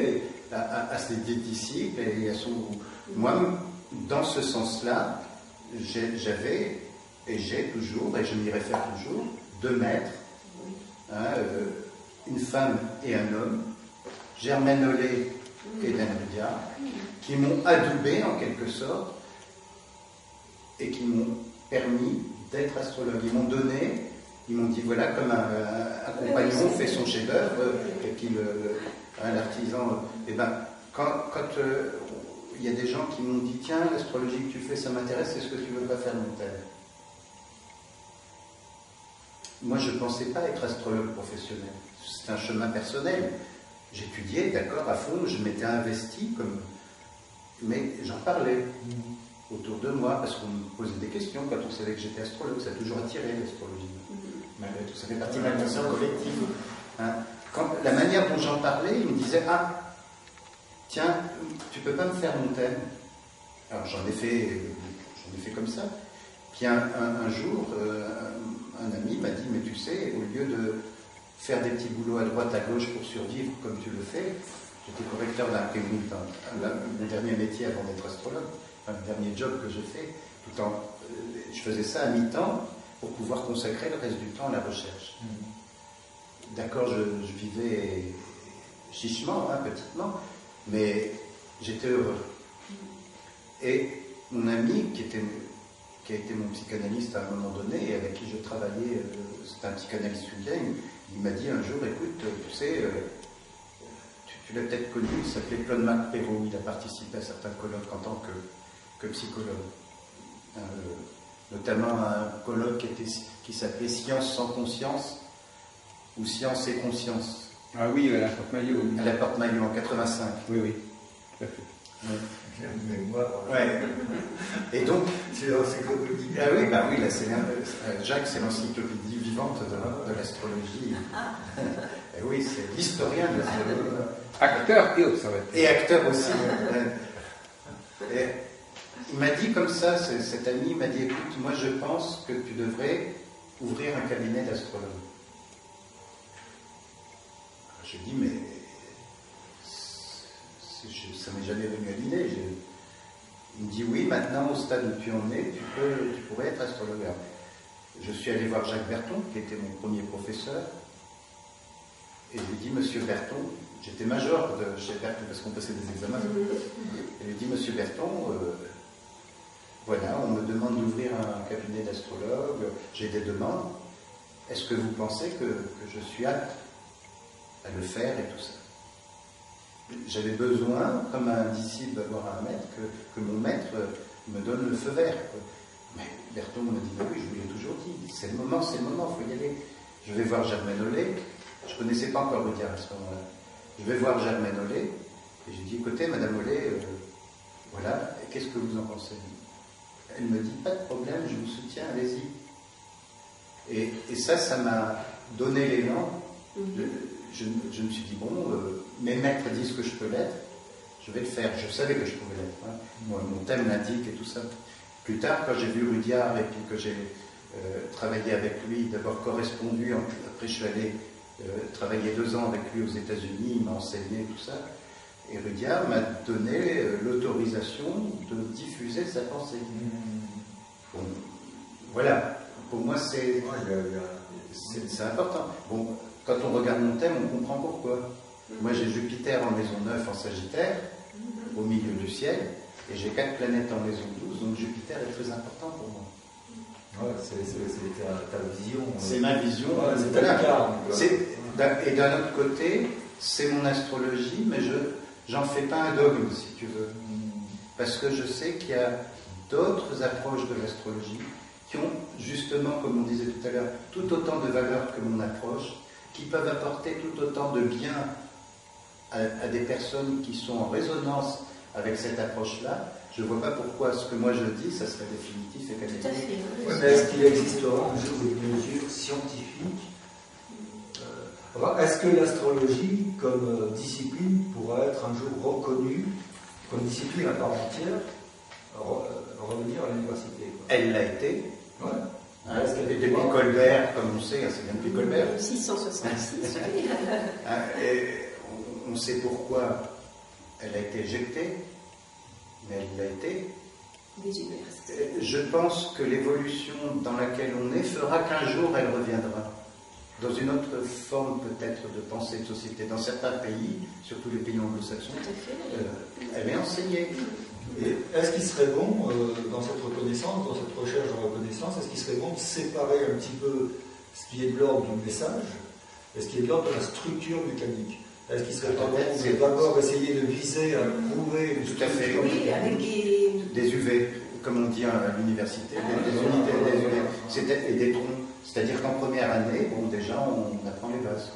à ses disciples et à son groupe. Moi, dans ce sens-là, j'avais, et j'ai toujours, et je m'y réfère toujours, 2 maîtres, hein, une femme et un homme, Germaine Hollet et Dan Rudyard, qui m'ont adoubé en quelque sorte, et qui m'ont permis d'être astrologue. Ils m'ont donné, ils m'ont dit, voilà, comme un compagnon fait son chef-d'œuvre, et l'artisan, et ben, quand il y a des gens qui m'ont dit, tiens, l'astrologie que tu fais, ça m'intéresse, est-ce que tu veux pas faire mon tel? Moi, je ne pensais pas être astrologue professionnel. C'est un chemin personnel. J'étudiais, d'accord, à fond, je m'étais investi, mais j'en parlais autour de moi, parce qu'on me posait des questions quand on savait que j'étais astrologue. Ça a toujours attiré l'astrologie. Malgré tout, ça fait partie de l'intention collective. Hein. La manière dont j'en parlais, ils me disaient, ah, tiens, tu peux pas me faire mon thème? Alors j'en ai fait comme ça. Puis un jour, un ami m'a dit, mais tu sais, au lieu de faire des petits boulots à droite, à gauche pour survivre comme tu le fais, j'étais correcteur d'imprimerie, mon dernier métier avant d'être astrologue, le dernier job que j'ai fait, je faisais ça à mi-temps pour pouvoir consacrer le reste du temps à la recherche. D'accord, je vivais chichement, hein, petitement, mais j'étais heureux. Et mon ami, qui a été mon psychanalyste à un moment donné, et avec qui je travaillais, c'était un psychanalyste jungien, il m'a dit un jour, écoute, tu sais, tu l'as peut-être connu, il s'appelait Claude Macperot, il a participé à certains colloques en tant que psychologue. Notamment un colloque qui s'appelait Science sans conscience, ou Science et conscience. Ah oui, à la Porte-Maillot. À la Porte-Maillot en 85. Oui, oui, tout à fait. Ouais. Et donc, c'est l'encyclopédie. Ah oui, bah oui, là, Jacques, c'est l'encyclopédie vivante de l'astrologie. Et oui, c'est l'historien de l'astrologie. Acteur et observateur. Et acteur aussi. Et il m'a dit comme ça, cet ami m'a dit, écoute, moi je pense que tu devrais ouvrir un cabinet d'astrologue. Je dis, mais ça m'est jamais venu à l'idée. Il me dit, oui, maintenant, au stade où tu en es, tu pourrais être astrologue. Alors, je suis allé voir Jacques Berton, qui était mon premier professeur, et je lui ai dit, Monsieur Berton, j'étais major chez Berton, parce qu'on passait des examens, et je lui ai dit, Monsieur Berton, voilà, on me demande d'ouvrir un cabinet d'astrologue, j'ai des demandes, est-ce que vous pensez que je suis apte à le faire et tout ça? J'avais besoin, comme un disciple, d'avoir un maître, que mon maître me donne le feu vert. Mais Berton me dit, oui, je vous l'ai toujours dit, c'est le moment, il faut y aller. Je vais voir Germaine Hollet, je ne connaissais pas encore Rudyard à ce moment-là. Je vais voir Germaine Hollet, et je dis, écoutez, Madame Hollet, voilà, qu'est-ce que vous en pensez? Elle me dit, pas de problème, je vous soutiens, allez-y. Et ça m'a donné l'élan. Je me suis dit, bon, mes maîtres disent que je peux l'être, je vais le faire. Je savais que je pouvais l'être. Hein. Moi, mon thème l'indique et tout ça. Plus tard, quand j'ai vu Rudyard et puis que j'ai travaillé avec lui, d'abord correspondu, après je suis allé travailler 2 ans avec lui aux États-Unis, il m'a enseigné tout ça. Et Rudyard m'a donné l'autorisation de diffuser sa pensée. Bon, voilà, pour moi c'est important. Bon, quand on regarde mon thème, on comprend pourquoi. Moi j'ai Jupiter en maison 9 en Sagittaire, au milieu du ciel, et j'ai 4 planètes en maison 12, donc Jupiter est très important pour moi. Ouais, c'est ta vision. C'est ma vision. Ouais, c'est ta carte. Et d'un autre côté, c'est mon astrologie, mais j'en fais pas un dogme, si tu veux. Parce que je sais qu'il y a d'autres approches de l'astrologie qui ont, justement, comme on disait tout à l'heure, tout autant de valeur que mon approche, qui peuvent apporter tout autant de bien à des personnes qui sont en résonance avec cette approche-là. Je ne vois pas pourquoi ce que moi je dis, ça serait définitif et catégorique. Mais est-ce qu'il existera un jour une mesure scientifique? Est-ce que l'astrologie, comme discipline, pourra être un jour reconnue comme discipline à part entière, revenir à l'université? Elle l'a été. Ouais. Hein, et depuis Colbert, comme on sait, c'est bien depuis Colbert. 666. Et on sait pourquoi elle a été éjectée, mais elle l'a été. des universités? Je pense que l'évolution dans laquelle on est fera qu'un jour elle reviendra. Dans une autre forme peut-être de pensée de société. Dans certains pays, surtout les pays anglo-saxons, elle est enseignée. Et est-ce qu'il serait bon, dans cette reconnaissance, dans cette recherche de reconnaissance, est-ce qu'il serait bon de séparer un petit peu ce qui est de l'ordre du message et ce qui est de l'ordre de la structure mécanique? Est-ce qu'il serait pas bon de d'abord essayer de viser à prouver une tout à fait, oui, avec des UV, comme on dit à l'université, des unités, des UV, et des troncs. C'est-à-dire qu'en première année, bon, déjà, on apprend les bases.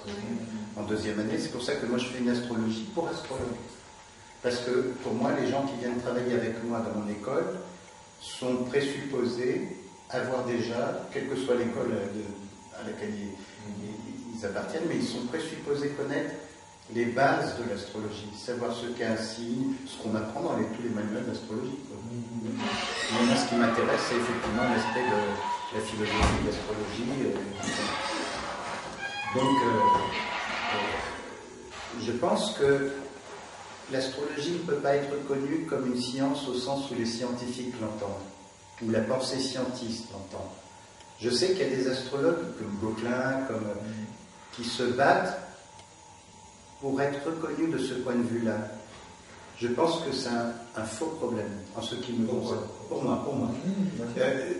En deuxième année, c'est pour ça que moi, je fais une astrologie pour astrologue. Parce que, pour moi, les gens qui viennent travailler avec moi dans mon école sont présupposés avoir déjà, quelle que soit l'école à laquelle ils appartiennent, mais ils sont présupposés connaître les bases de l'astrologie, savoir ce qu'est un signe, ce qu'on apprend dans tous les manuels d'astrologie. Mais moi, ce qui m'intéresse, c'est effectivement l'aspect de la philosophie, de l'astrologie. Donc, je pense que l'astrologie ne peut pas être connue comme une science au sens où les scientifiques l'entendent, où la pensée scientiste l'entend. Je sais qu'il y a des astrologues, comme Gauquelin, qui se battent pour être reconnus de ce point de vue-là. Je pense que c'est un faux problème, en ce qui me concerne. Pour moi.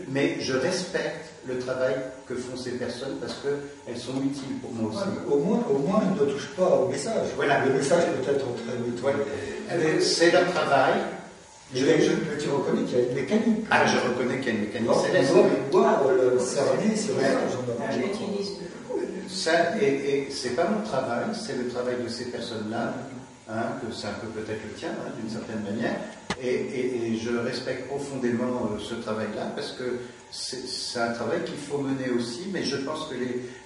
Mais je respecte le travail que font ces personnes parce qu'elles sont utiles pour moi aussi. Au moins, ils ne touchent pas au message. Voilà. Le message peut être très vite. Voilà. C'est leur travail. Mais tu reconnais qu'il y a une mécanique. Ah, je reconnais qu'il y a une mécanique céleste. On doit le cerner, c'est vrai. Je l'utilise. Ça, et c'est pas mon travail, c'est le travail de ces personnes-là. Que c'est un peu peut-être le tien, d'une certaine manière, et je respecte profondément ce travail-là, parce que c'est un travail qu'il faut mener aussi, mais je pense que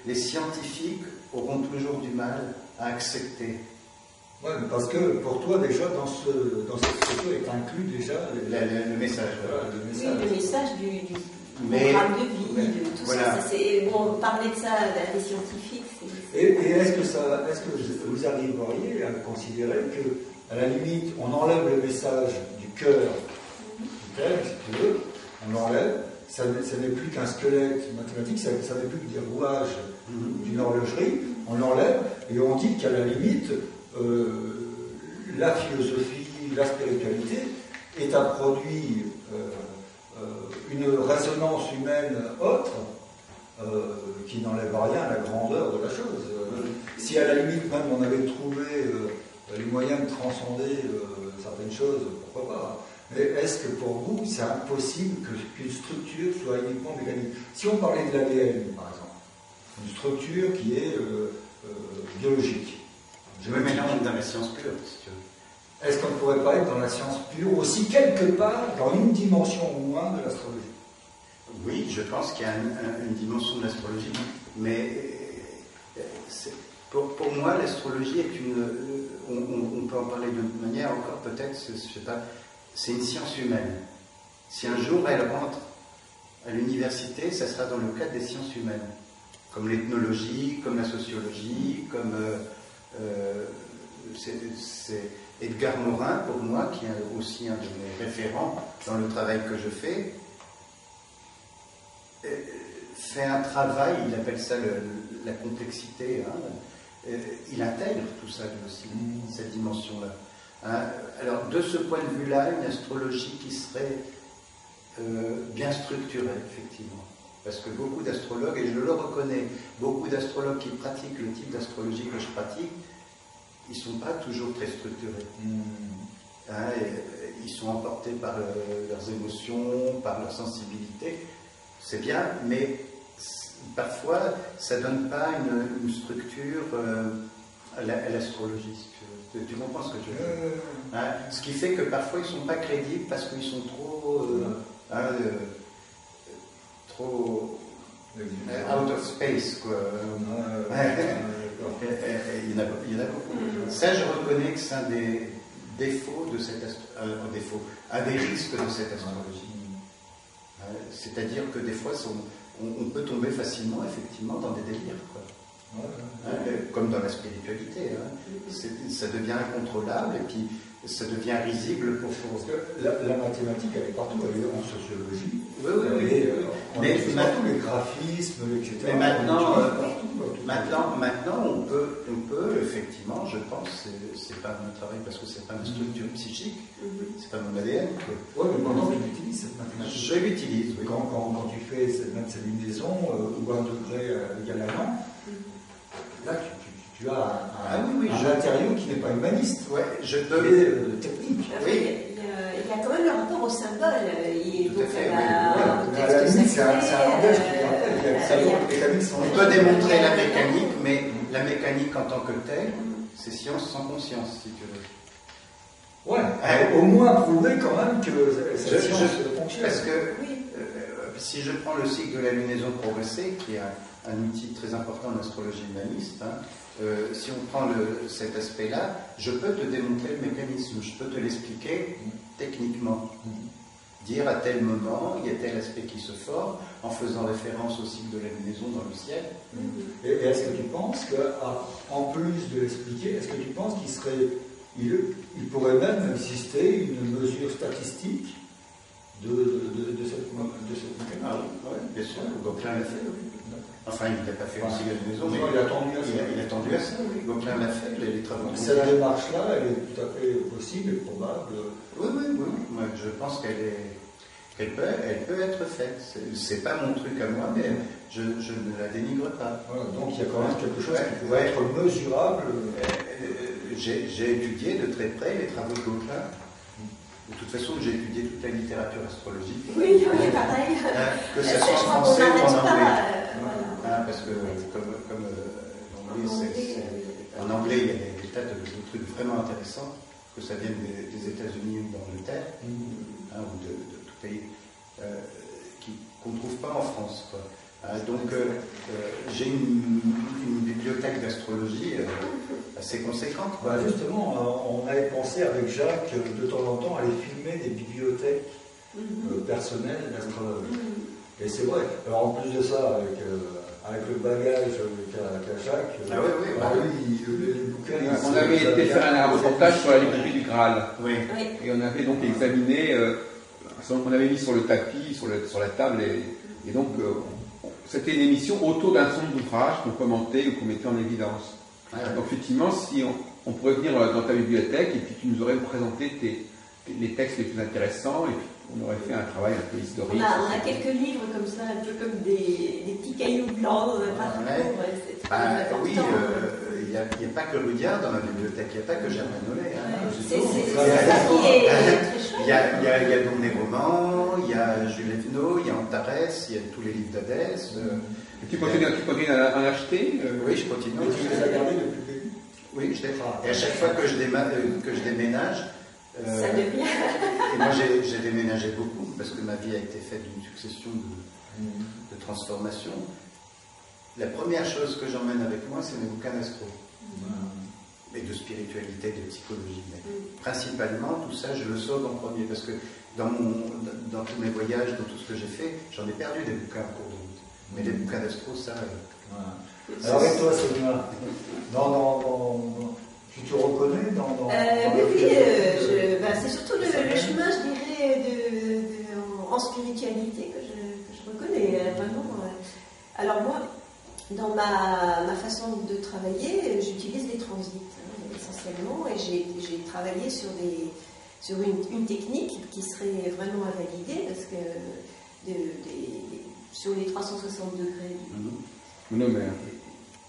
les scientifiques auront toujours du mal à accepter. Oui, parce que pour toi, déjà, dans cette photo est inclus déjà le message. Voilà, le message. Oui, le message du programme de vie, de tout voilà. ça. Bon, parler de ça à des scientifiques, Et est-ce que vous arriveriez à considérer que, à la limite, on enlève le message du cœur du thème, si tu veux, on l'enlève, ça n'est plus qu'un squelette mathématique, ça n'est plus que des rouages d'une horlogerie, on l'enlève et on dit qu'à la limite, la philosophie, la spiritualité est un produit, une résonance humaine autre, qui n'enlève rien à la grandeur de la chose. Si à la limite même on avait trouvé les moyens de transcender certaines choses, pourquoi pas. Mais est-ce que pour vous c'est impossible qu'une structure soit uniquement mécanique? Si on parlait de l'ADN par exemple, une structure qui est biologique. Je me mélange dans la science pure, si tu veux. Est-ce qu'on ne pourrait pas être dans la science pure aussi quelque part dans une dimension au moins de l'astrologie? Oui, je pense qu'il y a une dimension de l'astrologie, mais pour moi, l'astrologie est on peut en parler de manière encore peut-être, je sais pas, c'est une science humaine. Si un jour elle rentre à l'université, ça sera dans le cadre des sciences humaines, comme l'ethnologie, comme la sociologie, comme c'est Edgar Morin, pour moi, qui est aussi un de mes référents dans le travail que je fais, fait un travail, il appelle ça la complexité, il intègre tout ça lui aussi, cette dimension-là. Alors de ce point de vue-là, une astrologie qui serait bien structurée, effectivement. Parce que beaucoup d'astrologues, et je le reconnais, beaucoup d'astrologues qui pratiquent le type d'astrologie que je pratique, ils ne sont pas toujours très structurés. Ils sont emportés par leurs émotions, par leur sensibilité. C'est bien, mais parfois, ça ne donne pas une structure à l'astrologie. Tu comprends ce que je veux dire? Ce qui fait que parfois, ils ne sont pas crédibles parce qu'ils sont trop out of space, quoi. Il y en a beaucoup. Ça, je reconnais que c'est un des défauts de cette un des risques de cette astrologie. C'est-à-dire que des fois, on peut tomber facilement, effectivement, dans des délires, quoi. Comme dans la spiritualité. Ça devient incontrôlable, et puis ça devient risible pour... Parce que la mathématique, elle est partout, elle est en sociologie. Oui. Mais partout, les graphismes, etc. Mais maintenant, partout. on peut effectivement, je pense, c'est pas mon travail parce que c'est pas une structure psychique, c'est pas mon ADN. Oui, mais maintenant, tu utilises cette mathématique. Je l'utilise, oui. Quand tu fais cette liaison, ou 1 degré égale à 1, là, tu as un matériau qui n'est pas humaniste, je peux... qui est technique. Oui. Il y a quand même le rapport au symbole. Tout à fait, Mais à la limite, c'est un langage qui est appelé. On peut démontrer la mécanique, mais la mécanique en tant que telle, c'est science sans conscience, si tu veux. Ouais, au moins prouver quand même que cette science fonctionne. Parce que si je prends le cycle de la lunaison progressée, qui est un outil très important en astrologie humaniste, si on prend cet aspect-là, je peux te démontrer le mécanisme, je peux te l'expliquer techniquement. Dire à tel moment, il y a tel aspect qui se forme, en faisant référence au cycle de la lunaison dans le ciel. Et est-ce que tu penses qu'en plus de l'expliquer, est-ce que tu penses qu'il pourrait même exister une mesure statistique de cette mécanique? Oui, bien sûr, Gauquelin l'a fait. Enfin, il n'a pas fait aussi la lunaison, mais il a tendu à ça. Oui. Gauquelin l'a fait, les travaux. Cette démarche-là, elle est tout à fait possible et probable. Oui. Moi, je pense qu'elle peut être faite. C'est pas mon truc à moi, mais je ne la dénigre pas. Voilà, donc il y a quand même quelque chose qui pourrait être mesurable. J'ai étudié de très près les travaux de Gauquelin. De toute façon, j'ai étudié toute la littérature astrologique. Oui, pareil. Que ce soit en français ou en anglais. Parce que en anglais, il y a des tas de trucs vraiment intéressants, que ça vienne des États-Unis ou d'Angleterre, ou de tout pays, qu'on ne trouve pas en France. Donc, j'ai une bibliothèque d'astrologie assez conséquente. Justement, on avait pensé avec Jacques de temps en temps à aller filmer des bibliothèques personnelles d'astrologue. Et c'est vrai. Alors en plus de ça, avec le bagage qu'a Jacques, les bouquins. On avait été faire un reportage sur la librairie du Graal. Oui. Et on avait donc examiné, on avait mis sur le tapis, sur la table, et donc c'était une émission autour d'un certain nombre d'ouvrages qu'on commentait ou qu'on mettait en évidence. Donc effectivement, si on pourrait venir dans ta bibliothèque et puis tu nous aurais présenté les textes les plus intéressants, et puis on aurait fait un travail un peu historique. On a quelques livres comme ça, un peu comme des petits cailloux blancs partout. Oui, il n'y a pas que Rudyard dans la bibliothèque, il n'y a pas que Germain Nollet. C'est ça qui est très chouette. Il y a Don des romans, il y a Jules Evenot, il y a Antares, il y a tous les livres d'Hadès. Tu continues à en acheter? Oui, je continue. Tu les as gardés depuis le début? Oui, et à chaque fois que je déménage, ça devient. Et moi j'ai déménagé beaucoup parce que ma vie a été faite d'une succession de transformations. La première chose que j'emmène avec moi, c'est mes bouquins d'astro. Et de spiritualité, de psychologie. Mais principalement, tout ça, je le sauve en premier parce que dans tous mes voyages, dans tout ce que j'ai fait, j'en ai perdu des bouquins en cours de route. Mais les bouquins d'astro, ça. Alors, et toi, Sonia? Non. Tu te reconnais dans oui, c'est surtout le chemin, je dirais, en spiritualité que je reconnais vraiment. Alors moi, dans ma façon de travailler, j'utilise les transits essentiellement, et j'ai travaillé sur une technique qui serait vraiment à valider, parce que sur les 360 degrés.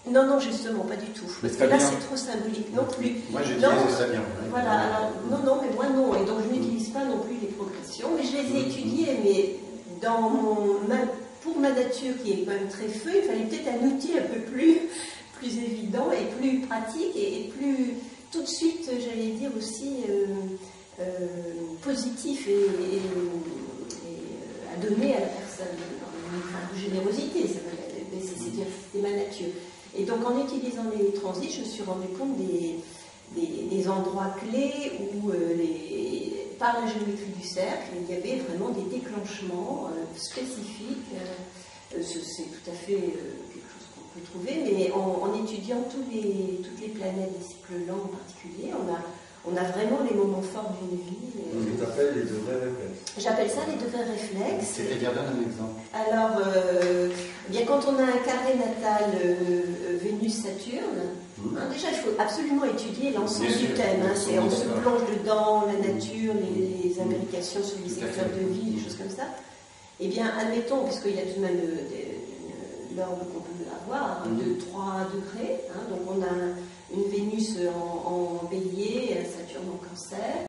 Non, justement, pas du tout. Parce que là, c'est trop symbolique non plus. Moi, j'utilise ça bien. Voilà, alors, non, mais moi, non. Et donc, je n'utilise pas non plus les progressions, mais je les ai étudiées, mais pour ma nature, qui est quand même très feu, il fallait peut-être un outil un peu plus évident et plus pratique et plus, tout de suite, j'allais dire aussi, positif et à donner à la personne, de générosité, c'est ma nature. Et donc en utilisant les transits, je me suis rendu compte des endroits clés où, par la géométrie du cercle, il y avait vraiment des déclenchements spécifiques. C'est tout à fait quelque chose qu'on peut trouver, mais en étudiant toutes les planètes des cycles lents en particulier, on a vraiment les moments forts d'une vie. Tu t'appelles les degrés réflexes. J'appelle ça les degrés réflexes. C'est-à-dire, donne un exemple. Alors, bien quand on a un carré natal Vénus-Saturne, déjà il faut absolument étudier l'ensemble du thème. On se plonge dedans, la nature, les imbrications sur les secteurs de vie, des choses comme ça. Eh bien, admettons, puisqu'il y a tout de même l'ordre qu'on peut avoir, de 3 degrés, donc on a une Vénus en bélier, Saturne en cancer.